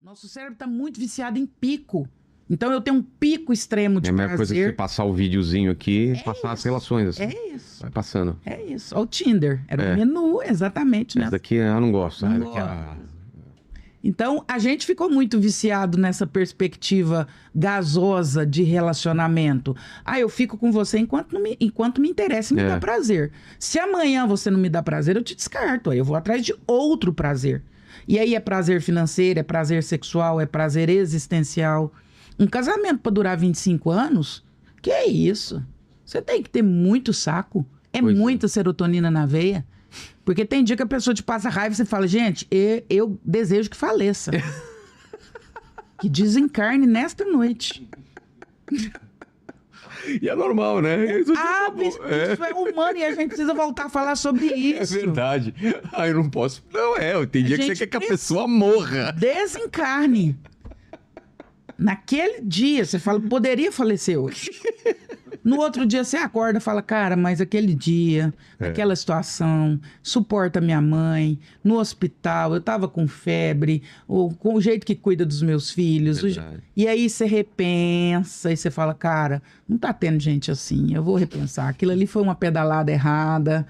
Nosso cérebro está muito viciado em pico. Então eu tenho um pico extremo de É a mesma coisa que prazer. você passar o videozinho aqui e passar as relações, assim. É isso. Vai passando. É isso. Olha o Tinder. Era É. o menu, exatamente, né? Essa daqui eu não gosto. Não Essa daqui, gosto. Então, a gente ficou muito viciado nessa perspectiva gasosa de relacionamento. Ah, eu fico com você enquanto me interessa e me dá prazer. Se amanhã você não me dá prazer, eu te descarto. Aí eu vou atrás de outro prazer. E aí é prazer financeiro, é prazer sexual, é prazer existencial. Um casamento para durar 25 anos? Que é isso? Você tem que ter muito saco. É Pois é. muita serotonina na veia. Porque tem dia que a pessoa te passa raiva e você fala, gente, eu desejo que faleça. Que desencarne nesta noite. E é normal, né? Isso Isso é humano e a gente precisa voltar a falar sobre isso. É verdade. Eu não posso. Não, tem dia que você gente quer que a pessoa morra. Desencarne. Naquele dia, você fala, poderia falecer hoje. No outro dia, você acorda e fala, cara, mas aquele dia, aquela situação, suporta minha mãe, no hospital, eu tava com febre, ou com o jeito que cuida dos meus filhos. E aí você repensa e você fala, cara, não tá tendo gente assim, eu vou repensar. Aquilo ali foi uma pedalada errada.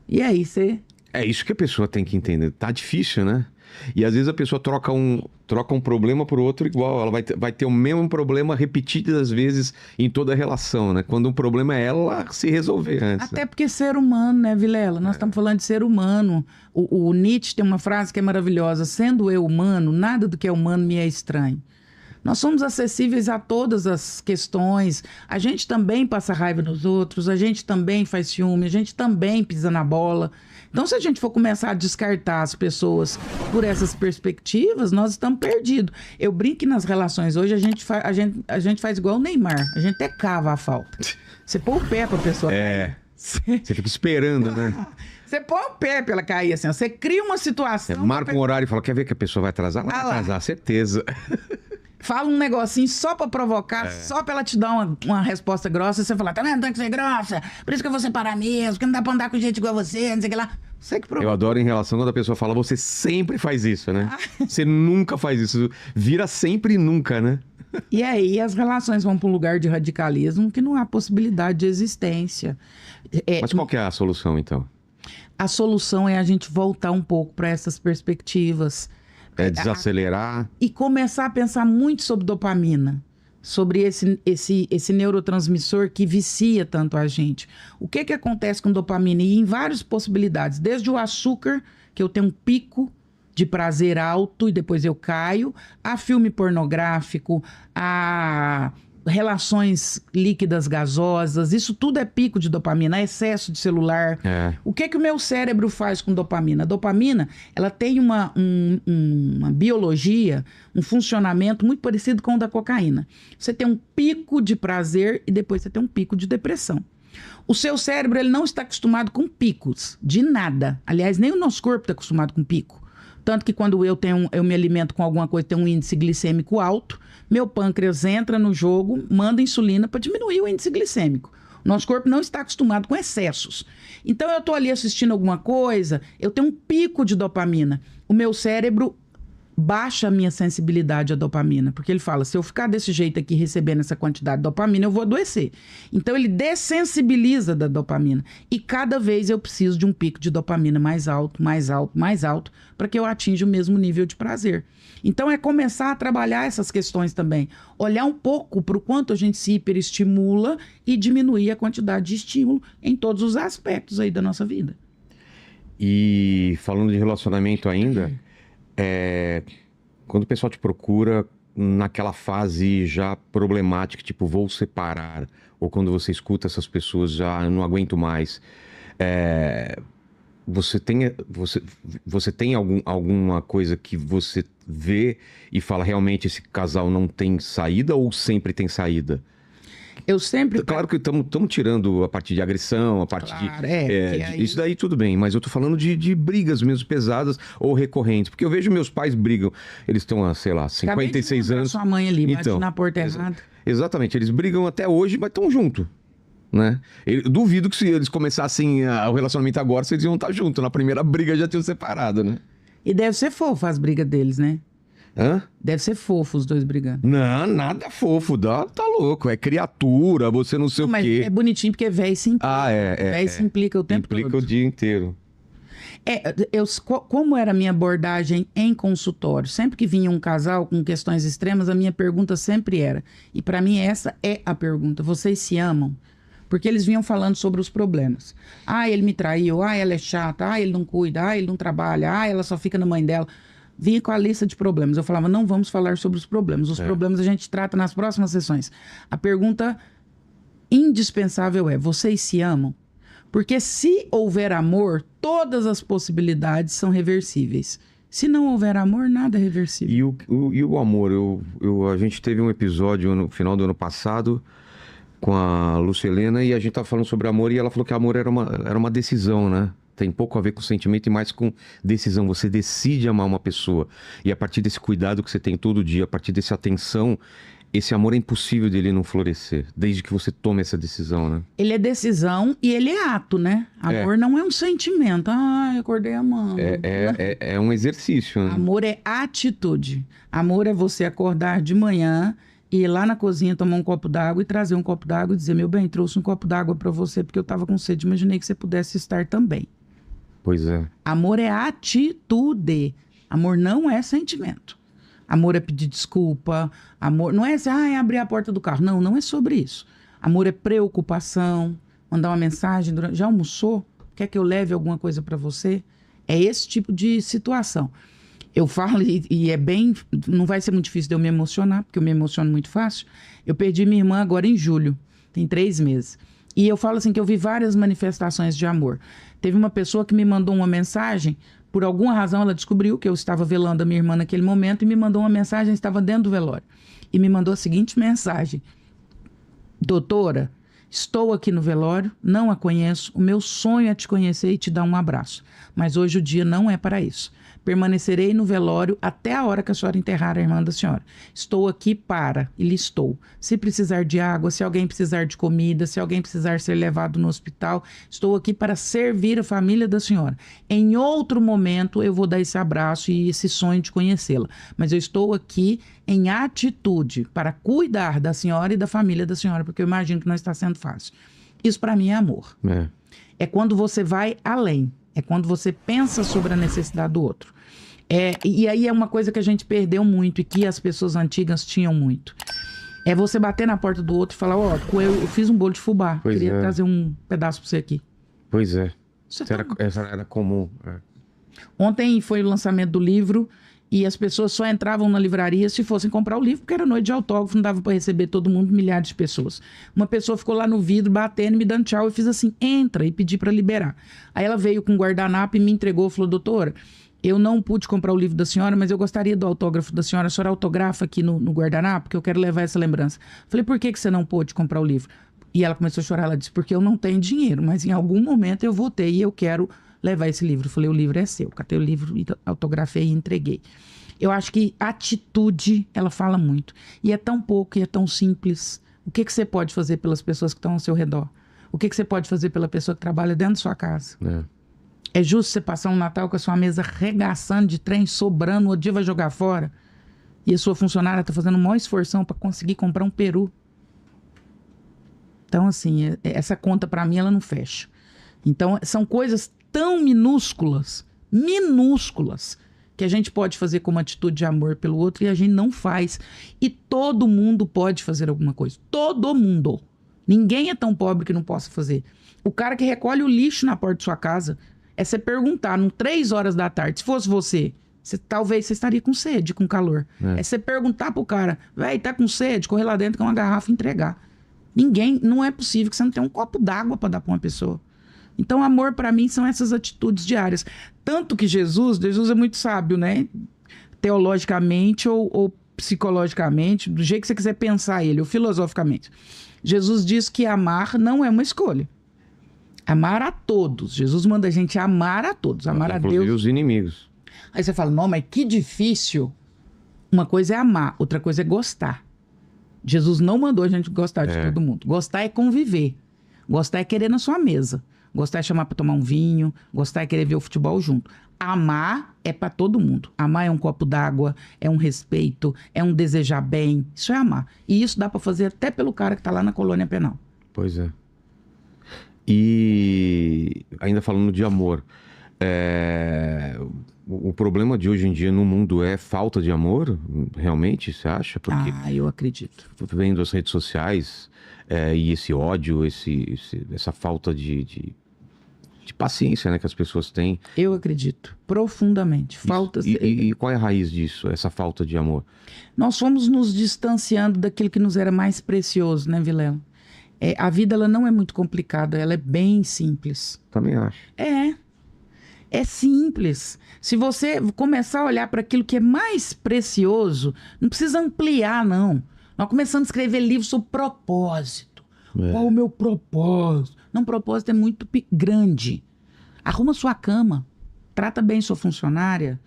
E aí você... É isso que a pessoa tem que entender. Tá difícil, né? E às vezes a pessoa troca um problema por outro igual. Ela vai ter o mesmo problema repetidas vezes em toda a relação, né? Quando um problema é ela se resolver antes. Até porque ser humano, né, Vilela? Nós estamos falando de ser humano. O Nietzsche tem uma frase que é maravilhosa. Sendo eu humano, nada do que é humano me é estranho. Nós somos acessíveis a todas as questões. A gente também passa raiva nos outros, a gente também faz ciúme, a gente também pisa na bola. Então, se a gente for começar a descartar as pessoas por essas perspectivas, nós estamos perdidos. Eu brinco que nas relações hoje a gente faz igual o Neymar. A gente até cava a falta. Você põe o pé pra pessoa cair. Você fica esperando, né? Você põe o pé pra ela cair, assim. Você cria uma situação... Marca um horário e fala, quer ver que a pessoa vai atrasar? Ela vai atrasar, certeza. Fala um negocinho só pra provocar, só pra ela te dar uma resposta grossa. E você fala, tá vendo? Tem que ser grossa. Por isso que eu vou separar mesmo, porque não dá pra andar com gente igual você, não sei o que lá. Você que provoca. Eu adoro em relação quando a pessoa fala, você sempre faz isso, né? Você nunca faz isso. Vira sempre e nunca, né? E aí as relações vão pra um lugar de radicalismo que não há possibilidade de existência. Mas qual que é a solução, então? A solução é a gente voltar um pouco pra essas perspectivas. É desacelerar. E começar a pensar muito sobre dopamina, sobre esse neurotransmissor que vicia tanto a gente. O que acontece com dopamina? E em várias possibilidades, desde o açúcar, que eu tenho um pico de prazer alto e depois eu caio, a filme pornográfico, a relações líquidas gasosas, isso tudo é pico de dopamina, excesso de celular. O que o meu cérebro faz com dopamina? A dopamina, ela tem uma biologia, um funcionamento muito parecido com o da cocaína. Você tem um pico de prazer e depois você tem um pico de depressão. O seu cérebro, ele não está acostumado com picos, de nada. Aliás, nem o nosso corpo está acostumado com pico. Tanto que quando eu me alimento com alguma coisa, tem um índice glicêmico alto, meu pâncreas entra no jogo, manda insulina para diminuir o índice glicêmico. Nosso corpo não está acostumado com excessos. Então eu estou ali assistindo alguma coisa, eu tenho um pico de dopamina. O meu cérebro baixa a minha sensibilidade à dopamina, porque ele fala, se eu ficar desse jeito aqui recebendo essa quantidade de dopamina, eu vou adoecer. Então ele dessensibiliza da dopamina. E cada vez eu preciso de um pico de dopamina mais alto, mais alto, mais alto, para que eu atinja o mesmo nível de prazer. Então é começar a trabalhar essas questões também. Olhar um pouco para o quanto a gente se hiperestimula e diminuir a quantidade de estímulo em todos os aspectos aí da nossa vida. E falando de relacionamento ainda... quando o pessoal te procura naquela fase já problemática, tipo, vou separar, ou quando você escuta essas pessoas, já não aguento mais, você tem alguma coisa que você vê e fala, realmente esse casal não tem saída ou sempre tem saída? Eu sempre... Claro que estamos tirando a parte de agressão, a parte aí... Isso daí tudo bem, mas eu tô falando de brigas mesmo pesadas ou recorrentes. Porque eu vejo meus pais brigam, eles estão, sei lá, 56 anos. Sua mãe ali, bate então, na porta errada. Exatamente, eles brigam até hoje, mas estão juntos. Né? Eu duvido que se eles começassem o relacionamento agora, eles iam estar juntos. Na primeira briga já tinham separado, né? E deve ser fofo as brigas deles, né? Hã? Deve ser fofo os dois brigando. Não, nada fofo. Tá louco. É criatura, você não sei Não, o mas quê. é bonitinho porque velho se implica. Velho se implica o tempo Implica todo. o dia inteiro. Como era a minha abordagem em consultório? Sempre que vinha um casal com questões extremas, a minha pergunta sempre era, e para mim essa é a pergunta, vocês se amam? Porque eles vinham falando sobre os problemas. Ah, ele me traiu, ah, ela é chata, ah, ele não cuida, ah, ele não trabalha, ah, ela só fica na mãe dela. Vinha com a lista de problemas. Eu falava, não vamos falar sobre os problemas. Os problemas a gente trata nas próximas sessões. A pergunta indispensável é, vocês se amam? Porque se houver amor, todas as possibilidades são reversíveis. Se não houver amor, nada é reversível. E o amor? A gente teve um episódio no final do ano passado com a Lucelena e a gente tava falando sobre amor e ela falou que amor era uma decisão, né? Tem pouco a ver com sentimento e mais com decisão. Você decide amar uma pessoa. E a partir desse cuidado que você tem todo dia, a partir dessa atenção, esse amor é impossível dele não florescer. Desde que você tome essa decisão, né? Ele é decisão e ele é ato, né? Amor não é um sentimento. Ah, eu acordei amando. É um exercício, né? Amor é atitude. Amor é você acordar de manhã, ir lá na cozinha, tomar um copo d'água e trazer um copo d'água e dizer, meu bem, trouxe um copo d'água para você porque eu tava com sede. Imaginei que você pudesse estar também. Pois é. Amor é atitude. Amor não é sentimento. Amor é pedir desculpa. Amor não é assim, é abrir a porta do carro. Não, não é sobre isso. Amor é preocupação, mandar uma mensagem. Já almoçou? Quer que eu leve alguma coisa para você? É esse tipo de situação. Eu falo, e é bem... Não vai ser muito difícil de eu me emocionar, porque eu me emociono muito fácil. Eu perdi minha irmã agora em julho. Tem 3 meses. E eu falo assim que eu vi várias manifestações de amor. Teve uma pessoa que me mandou uma mensagem, por alguma razão ela descobriu que eu estava velando a minha irmã naquele momento e me mandou uma mensagem, estava dentro do velório. E me mandou a seguinte mensagem. Doutora, estou aqui no velório, não a conheço, o meu sonho é te conhecer e te dar um abraço. Mas hoje o dia não é para isso. Permanecerei no velório até a hora que a senhora enterrar a irmã da senhora. Estou aqui para, e lhe estou. Se precisar de água, se alguém precisar de comida, se alguém precisar ser levado no hospital, estou aqui para servir a família da senhora. Em outro momento eu vou dar esse abraço e esse sonho de conhecê-la. Mas eu estou aqui em atitude para cuidar da senhora e da família da senhora, porque eu imagino que não está sendo fácil. Isso para mim é amor. É quando você vai além. É quando você pensa sobre a necessidade do outro. E aí é uma coisa que a gente perdeu muito e que as pessoas antigas tinham muito. É você bater na porta do outro e falar, eu fiz um bolo de fubá, queria trazer um pedaço pra você aqui. Pois é. Essa era comum. Ontem foi o lançamento do livro e as pessoas só entravam na livraria se fossem comprar o livro, porque era noite de autógrafo, não dava para receber todo mundo, milhares de pessoas. Uma pessoa ficou lá no vidro, batendo, me dando tchau, eu fiz assim, entra, e pedi para liberar. Aí ela veio com um guardanapo e me entregou, falou, doutora, eu não pude comprar o livro da senhora, mas eu gostaria do autógrafo da senhora, a senhora autografa aqui no guardanapo, porque eu quero levar essa lembrança. Falei, por que você não pôde comprar o livro? E ela começou a chorar, ela disse, porque eu não tenho dinheiro, mas em algum momento eu vou ter e eu quero levar esse livro. Eu falei, o livro é seu. Catei o livro, autografei e entreguei. Eu acho que atitude, ela fala muito. E é tão pouco e é tão simples. O que você pode fazer pelas pessoas que estão ao seu redor? O que você pode fazer pela pessoa que trabalha dentro da sua casa? É justo você passar um Natal com a sua mesa regaçando de trem, sobrando, o dia vai jogar fora, e a sua funcionária está fazendo o maior esforção para conseguir comprar um peru. Então, assim, essa conta para mim, ela não fecha. Então, são coisas tão minúsculas, que a gente pode fazer como atitude de amor pelo outro e a gente não faz. E todo mundo pode fazer alguma coisa. Todo mundo. Ninguém é tão pobre que não possa fazer. O cara que recolhe o lixo na porta de sua casa, é você perguntar, 3 horas da tarde, se fosse você, talvez você estaria com sede, com calor. É você perguntar pro cara, véi, tá com sede? Correr lá dentro com uma garrafa e entregar. Não é possível que você não tenha um copo d'água para dar para uma pessoa. Então, amor, para mim, são essas atitudes diárias. Tanto que Jesus é muito sábio, né? Teologicamente ou psicologicamente, do jeito que você quiser pensar ele, ou filosoficamente. Jesus diz que amar não é uma escolha. Amar a todos. Jesus manda a gente amar a todos, amar a Deus. Inclusive os inimigos. Aí você fala, não, mas que difícil. Uma coisa é amar, outra coisa é gostar. Jesus não mandou a gente gostar de todo mundo. Gostar é conviver. Gostar é querer na sua mesa. Gostar é chamar para tomar um vinho. Gostar é querer ver o futebol junto. Amar é para todo mundo. Amar é um copo d'água, é um respeito, é um desejar bem. Isso é amar. E isso dá para fazer até pelo cara que tá lá na colônia penal. Pois é. E ainda falando de amor, o problema de hoje em dia no mundo é falta de amor, realmente, você acha? Porque eu acredito. vendo as redes sociais e esse ódio, essa falta de paciência, né, que as pessoas têm. Eu acredito profundamente. Falta. E qual é a raiz disso, essa falta de amor? Nós fomos nos distanciando daquilo que nos era mais precioso, né, Vilela? A vida ela não é muito complicada, ela é bem simples. Também acho. É simples. Se você começar a olhar para aquilo que é mais precioso, não precisa ampliar, não. Nós começamos a escrever livros sobre propósito. Qual o meu propósito? Não, propósito é muito grande. Arruma sua cama. Trata bem sua funcionária.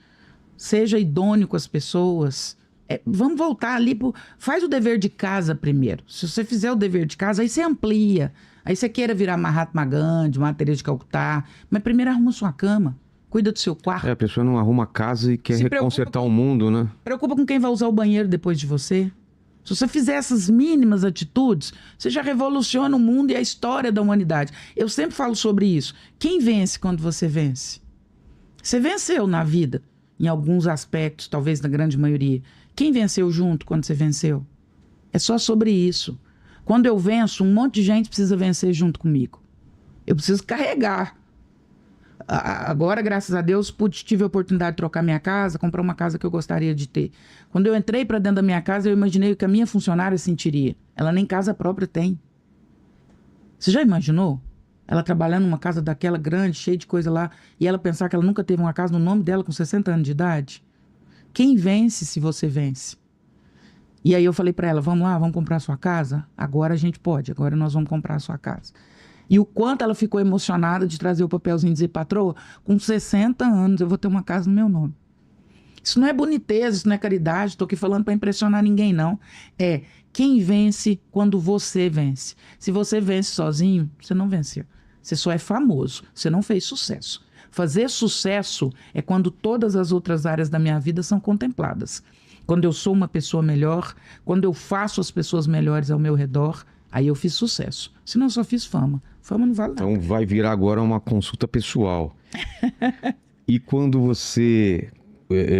Seja idôneo com as pessoas. Vamos voltar ali. Faz o dever de casa primeiro. Se você fizer o dever de casa, aí você amplia. Aí você queira virar Mahatma Gandhi, Madre Teresa de Calcutá. Mas primeiro arruma sua cama. Cuida do seu quarto. A pessoa não arruma a casa e quer consertar o mundo, né? Preocupa com quem vai usar o banheiro depois de você. Se você fizer essas mínimas atitudes, você já revoluciona o mundo e a história da humanidade. Eu sempre falo sobre isso. Quem vence quando você vence? Você venceu na vida, em alguns aspectos, talvez na grande maioria. Quem venceu junto quando você venceu? É só sobre isso. Quando eu venço, um monte de gente precisa vencer junto comigo. Eu preciso carregar. Agora, graças a Deus, tive a oportunidade de trocar minha casa, comprar uma casa que eu gostaria de ter. Quando eu entrei para dentro da minha casa, eu imaginei o que a minha funcionária sentiria. Ela nem casa própria tem. Você já imaginou? Ela trabalhando numa casa daquela grande, cheia de coisa lá, e ela pensar que ela nunca teve uma casa no nome dela com 60 anos de idade? Quem vence se você vence? E aí eu falei para ela, vamos lá, vamos comprar a sua casa? Agora a gente pode, agora nós vamos comprar a sua casa. E o quanto ela ficou emocionada de trazer o papelzinho e dizer, patroa, com 60 anos eu vou ter uma casa no meu nome. Isso não é boniteza, isso não é caridade, estou aqui falando para impressionar ninguém, não. Quem vence quando você vence. Se você vence sozinho, você não venceu. Você só é famoso, você não fez sucesso. Fazer sucesso é quando todas as outras áreas da minha vida são contempladas. Quando eu sou uma pessoa melhor, quando eu faço as pessoas melhores ao meu redor, aí eu fiz sucesso. Senão eu só fiz fama. Fama não vale nada. Então vai virar agora uma consulta pessoal. E quando você...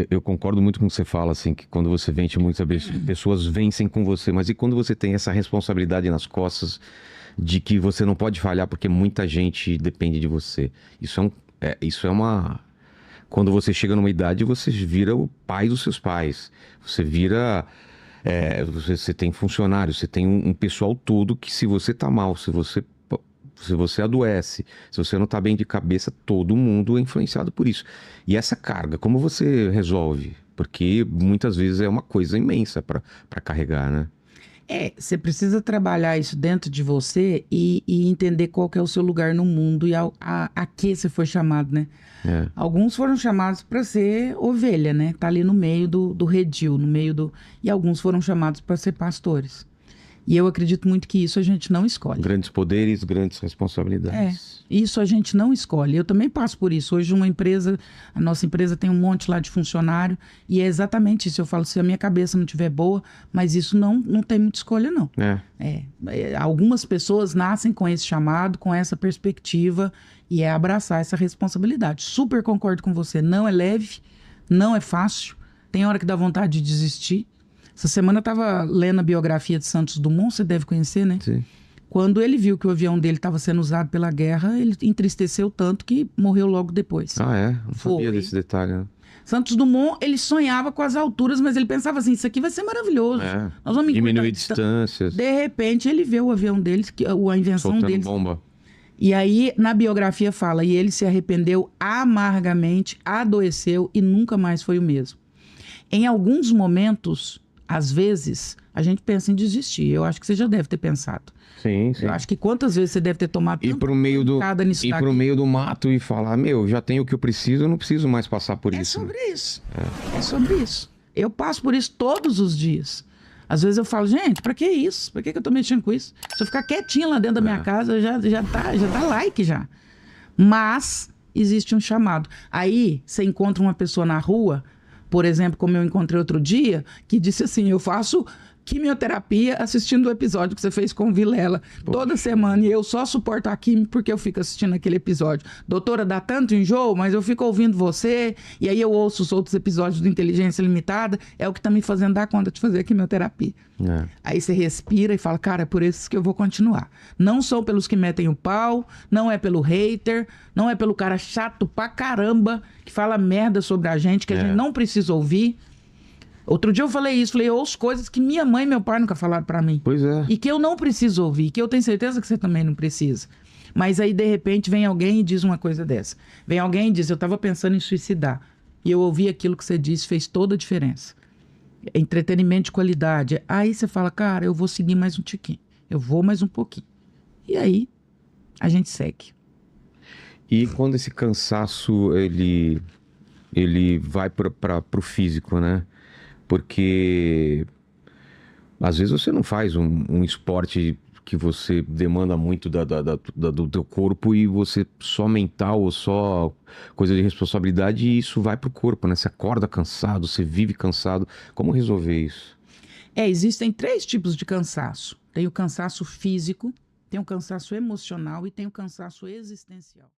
Eu concordo muito com o que você fala, assim, que quando você vence, muitas pessoas vencem com você. Mas e quando você tem essa responsabilidade nas costas de que você não pode falhar porque muita gente depende de você? Isso é uma... Quando você chega numa idade, você vira o pai dos seus pais. Você vira... você tem funcionários, você tem um pessoal todo que, se você tá mal, se você adoece, se você não tá bem de cabeça, todo mundo é influenciado por isso. E essa carga, como você resolve? Porque muitas vezes é uma coisa imensa para carregar, né? Você precisa trabalhar isso dentro de você e entender qual que é o seu lugar no mundo e a que você foi chamado, né? Alguns foram chamados para ser ovelha, né? Tá ali no meio do redil, no meio do... E alguns foram chamados para ser pastores. E eu acredito muito que isso a gente não escolhe. Grandes poderes, grandes responsabilidades. Isso a gente não escolhe. Eu também passo por isso. Hoje a nossa empresa tem um monte lá de funcionário e é exatamente isso. Eu falo, se a minha cabeça não estiver boa, mas isso não tem muita escolha, não. Algumas pessoas nascem com esse chamado, com essa perspectiva e é abraçar essa responsabilidade. Super concordo com você. Não é leve, não é fácil. Tem hora que dá vontade de desistir. Essa semana eu estava lendo a biografia de Santos Dumont, você deve conhecer, né? Sim. Quando ele viu que o avião dele estava sendo usado pela guerra, ele entristeceu tanto que morreu logo depois. Não sabia desse detalhe, né? Santos Dumont, ele sonhava com as alturas, mas ele pensava assim, isso aqui vai ser maravilhoso. Nós vamos diminuir distâncias. De repente, ele vê o avião dele, a invenção soltando dele. bomba. E aí, na biografia fala, e ele se arrependeu amargamente, adoeceu e nunca mais foi o mesmo. Em alguns momentos... Às vezes, a gente pensa em desistir. Eu acho que você já deve ter pensado. Sim. Eu acho que quantas vezes você deve ter tomado ir pro meio do mato e falar, já tenho o que eu preciso, eu não preciso mais passar por isso. É sobre isso. Eu passo por isso todos os dias. Às vezes eu falo, gente, pra que isso? Pra que eu tô mexendo com isso? Se eu ficar quietinha lá dentro da minha casa, já tá like já. Mas existe um chamado. Aí você encontra uma pessoa na rua, por exemplo, como eu encontrei outro dia, que disse assim, eu faço quimioterapia assistindo o episódio que você fez com o Vilela toda semana, e eu só suporto a quimio porque eu fico assistindo aquele episódio. Doutora, dá tanto enjoo, mas eu fico ouvindo você, e aí eu ouço os outros episódios do Inteligência Limitada, é o que tá me fazendo dar conta de fazer a quimioterapia. Aí você respira e fala, cara, é por esses que eu vou continuar. Não são pelos que metem o pau, não é pelo hater, não é pelo cara chato pra caramba, que fala merda sobre a gente, que a gente não precisa ouvir. Outro dia eu falei isso, eu ouço coisas que minha mãe e meu pai nunca falaram pra mim. Pois é. E que eu não preciso ouvir, que eu tenho certeza que você também não precisa. Mas aí, de repente, vem alguém e diz uma coisa dessa. Vem alguém e diz, eu tava pensando em suicidar. E eu ouvi aquilo que você disse, fez toda a diferença. Entretenimento de qualidade. Aí você fala, cara, eu vou seguir mais um tiquinho. Eu vou mais um pouquinho. E aí, a gente segue. E quando esse cansaço, ele vai pro físico, né? Porque às vezes você não faz um esporte que você demanda muito do teu corpo e você só mental ou só coisa de responsabilidade e isso vai pro corpo, né? Você acorda cansado, você vive cansado. Como resolver isso? Existem 3 tipos de cansaço. Tem o cansaço físico, tem o cansaço emocional e tem o cansaço existencial.